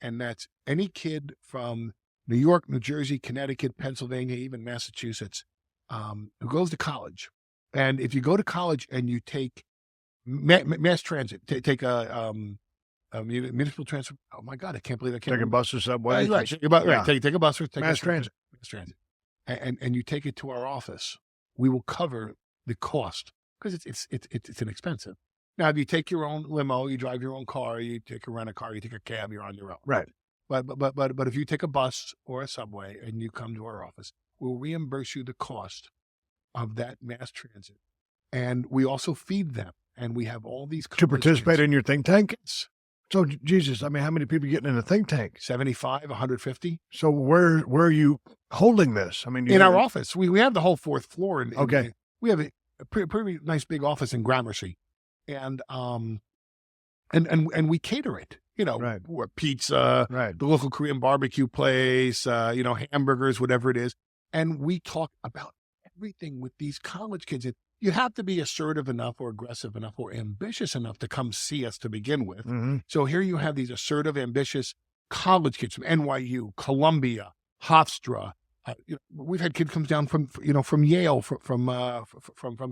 and that's any kid from New York, New Jersey, Connecticut, Pennsylvania, even Massachusetts, who goes to college. And if you go to college and you take mass transit, take a municipal transit. Oh my God, I can't believe I can't. Take a bus or subway. Right, take a bus or take mass transit. Mass transit, and you take it to our office. We will cover the cost because it's inexpensive. Now, if you take your own limo, you drive your own car, you take a rent a car, you take a cab, you're on your own. Right. But if you take a bus or a subway and you come to our office, we'll reimburse you the cost of that mass transit, and we also feed them. And we have all these to participate in your think tank. Yes. So Jesus, I mean, how many people are getting in a think tank? 75, 150. So where are you holding this? I mean, in our office, we have the whole fourth floor. Okay. We have a pretty nice big office in Gramercy, and we cater it. You know, right. Pizza, right. the local Korean barbecue place, hamburgers, whatever it is, and we talk about everything with these college kids. You have to be assertive enough or aggressive enough or ambitious enough to come see us to begin with. Mm-hmm. So here you have these assertive, ambitious college kids from NYU, Columbia, Hofstra. We've had kids come down from Yale, from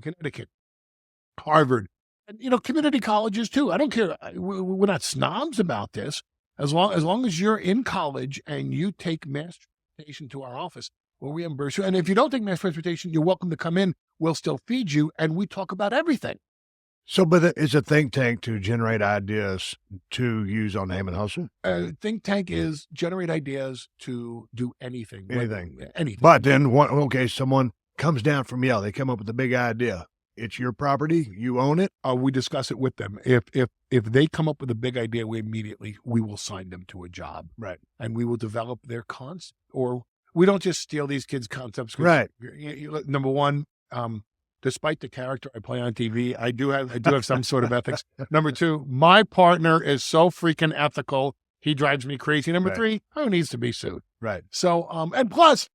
Connecticut, Harvard, and community colleges too. I don't care. We're not snobs about this. As long as you're in college and you take mass transportation to our office, we'll reimburse you. And if you don't take mass transportation, you're welcome to come in. We'll still feed you, and we talk about everything. So, but it's a think tank to generate ideas to use on Heyman Hustle? Think tank is generate ideas to do anything. Anything. But then, someone comes down from Yale. They come up with a big idea. It's your property. You own it. We discuss it with them. If they come up with a big idea, we will sign them to a job. Right. And we will develop their concept. Or we don't just steal these kids' concepts. Right. Number one, despite the character I play on TV, I do have some sort of ethics. Number two, my partner is so freaking ethical. He drives me crazy. Number three, who needs to be sued? Right. So, and plus,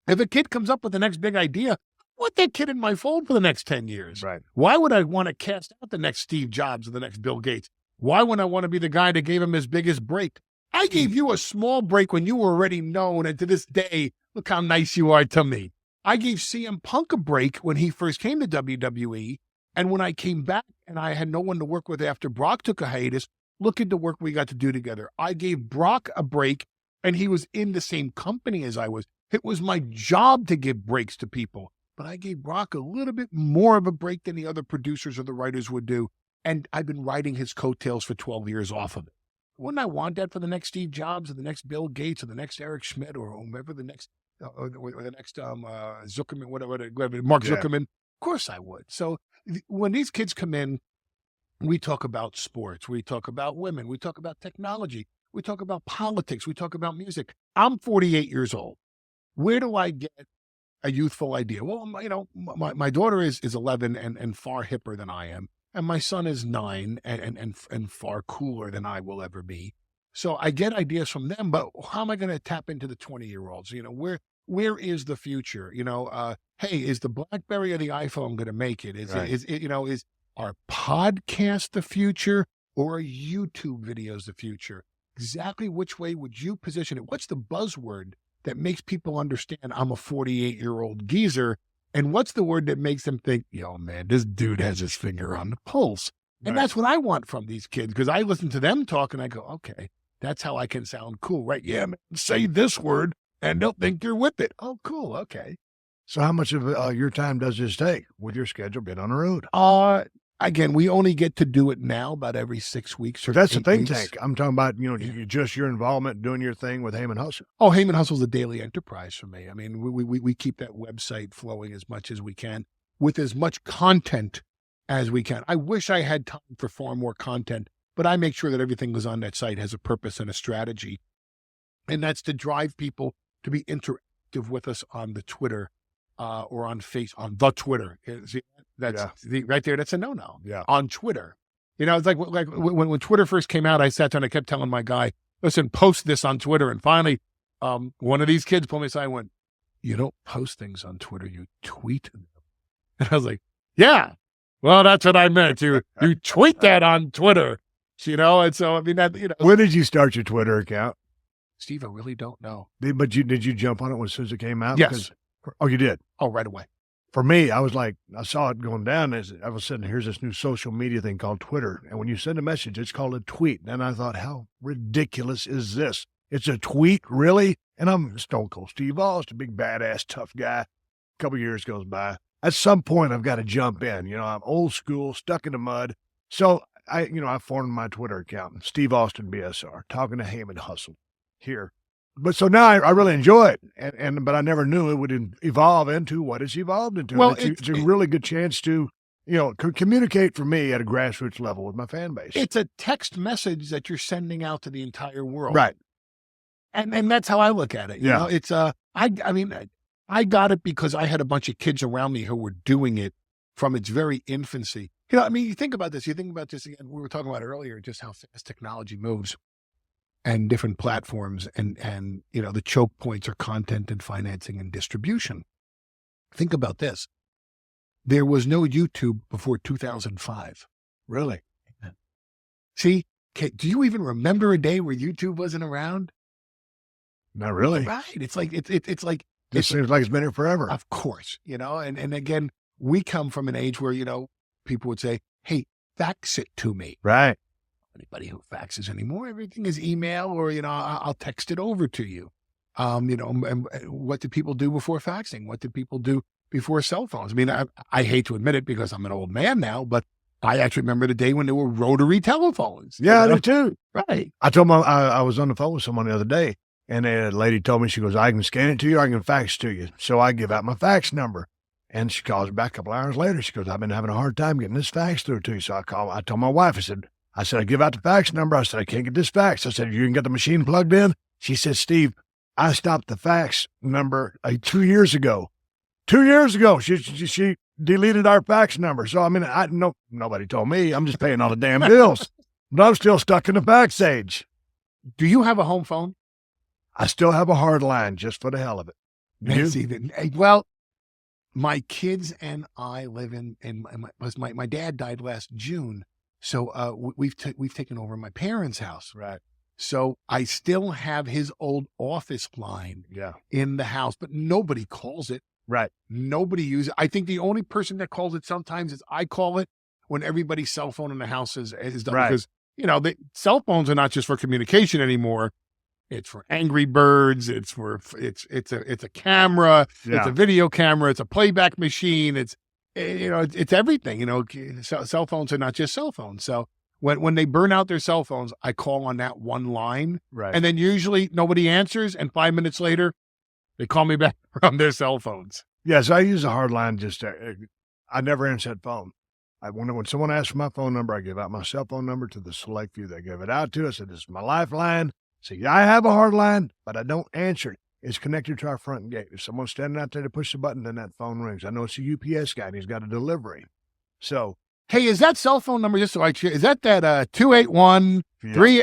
if a kid comes up with the next big idea, I want that kid in my fold for the next 10 years. Right. Why would I want to cast out the next Steve Jobs or the next Bill Gates? Why would I want to be the guy that gave him his biggest break? I gave you a small break when you were already known, and to this day, look how nice you are to me. I gave CM Punk a break when he first came to WWE, and when I came back and I had no one to work with after Brock took a hiatus, look at the work we got to do together. I gave Brock a break, and he was in the same company as I was. It was my job to give breaks to people, but I gave Brock a little bit more of a break than the other producers or the writers would do, and I've been riding his coattails for 12 years off of it. Wouldn't I want that for the next Steve Jobs or the next Bill Gates or the next Eric Schmidt or whoever the next or the next Zuckerman, whatever, Mark Zuckerman? Of course I would. So when these kids come in, we talk about sports, we talk about women, we talk about technology, we talk about politics, we talk about music. I'm 48 years old. Where do I get a youthful idea? Well, my daughter is 11 and far hipper than I am. And my son is 9 and far cooler than I will ever be. So I get ideas from them, but how am I going to tap into the 20-year-olds? Where is the future? Hey, is the BlackBerry or the iPhone going to make it? Is our podcast the future, or are YouTube videos the future? Exactly which way would you position it? What's the buzzword that makes people understand I'm a 48-year-old geezer? And what's the word that makes them think, yo, man, this dude has his finger on the pulse? And that's what I want from these kids, because I listen to them talk and I go, okay, that's how I can sound cool, right? Yeah, man, say this word and they'll think you're with it. Oh, cool. Okay. So how much of your time does this take with your schedule being on the road? Again, we only get to do it now about every 6 weeks. So that's the think tank. I'm talking about, just your involvement doing your thing with Heyman Hustle. Oh, Heyman Hustle is a daily enterprise for me. I mean, we keep that website flowing as much as we can with as much content as we can. I wish I had time for far more content, but I make sure that everything that's on that site has a purpose and a strategy. And that's to drive people to be interactive with us on the Twitter or on the Twitter. See, that's right there. That's a no-no. Yeah. On Twitter. It's like when Twitter first came out, I sat down and I kept telling my guy, listen, post this on Twitter. And finally, one of these kids pulled me aside and went, you don't post things on Twitter, you tweet them. And I was like, yeah, well, that's what I meant. You tweet that on Twitter. you know? And so, I mean, that, you know, When did you start your Twitter account? Steve, I really don't know. But did you jump on it as soon as it came out? Yes. Oh, you did? Oh, right away. For me, I was like, I saw it going down. As I was sitting, here's this new social media thing called Twitter. And when you send a message, it's called a tweet. And I thought, how ridiculous is this? It's a tweet, really? And I'm Stone Cold Steve Austin, big badass, tough guy. A couple years goes by. At some point, I've got to jump in. You know, I'm old school, stuck in the mud. So I formed my Twitter account, Steve Austin BSR, talking to Heyman Hustle here. But so now I really enjoy it, but I never knew it would evolve into what it's evolved into. Well, It's a really good chance to, communicate for me at a grassroots level with my fan base. It's a text message that you're sending out to the entire world. Right. And that's how I look at it. You know, it's, I mean, I got it because I had a bunch of kids around me who were doing it from its very infancy. You know, I mean, you think about this again, we were talking about earlier, just how fast technology moves. And different platforms and you know, the choke points are content and financing and distribution. Think about this. There was no YouTube before 2005. Really? See, do you even remember a day where YouTube wasn't around? Not really. Right. It's like, it's like, It seems like it's been here forever. of course, you know, and again, we come from an age where, you know, people would say, hey, fax it to me. Right. Anybody who faxes anymore, everything is email or, you know, I'll text it over to you. You know, and what did people do before faxing? What did people do before cell phones? I mean, I hate to admit it because I'm an old man now, but I actually remember the day when there were rotary telephones. Yeah, you know? I do too. Right. I told I was on the phone with someone the other day, and a lady told me, she goes, I can scan it to you, or I can fax it to you. So I give out my fax number. And she calls me back a couple hours later. She goes, I've been having a hard time getting this fax through to you. So I told my wife, I said, I give out the fax number. I said, I can't get this fax. I said, you can get the machine plugged in? She said, Steve, I stopped the fax number 2 years ago. 2 years ago, she deleted our fax number. So, I mean, nobody told me. I'm just paying all the damn bills. But I'm still stuck in the fax age. Do you have a home phone? I still have a hard line just for the hell of it. You? See, well, my kids and I live in my dad died last June. So we've taken over my parents' house. Right. So I still have his old office line in the house, but nobody calls it. Right. Nobody uses it. I think the only person that calls it sometimes is I call it when everybody's cell phone in the house is done. Right. Because, you know, cell phones are not just for communication anymore. It's for Angry Birds. It's a camera. Yeah. It's a video camera. It's a playback machine. It's everything. You know, cell phones are not just cell phones. So when they burn out their cell phones, I call on that one line, Right. and then usually nobody answers, and 5 minutes later, they call me back from their cell phones. Yes, I use a hard line. I never answer that phone. When someone asks for my phone number, I give out my cell phone number to the select few that give it out to. I said, this is my lifeline. See, I have a hard line, but I don't answer it. It's connected to our front gate. If someone's standing out there to push the button, then that phone rings. I know it's a UPS guy and he's got a delivery. So, hey, is that cell phone number, just so I check, is that 281 3?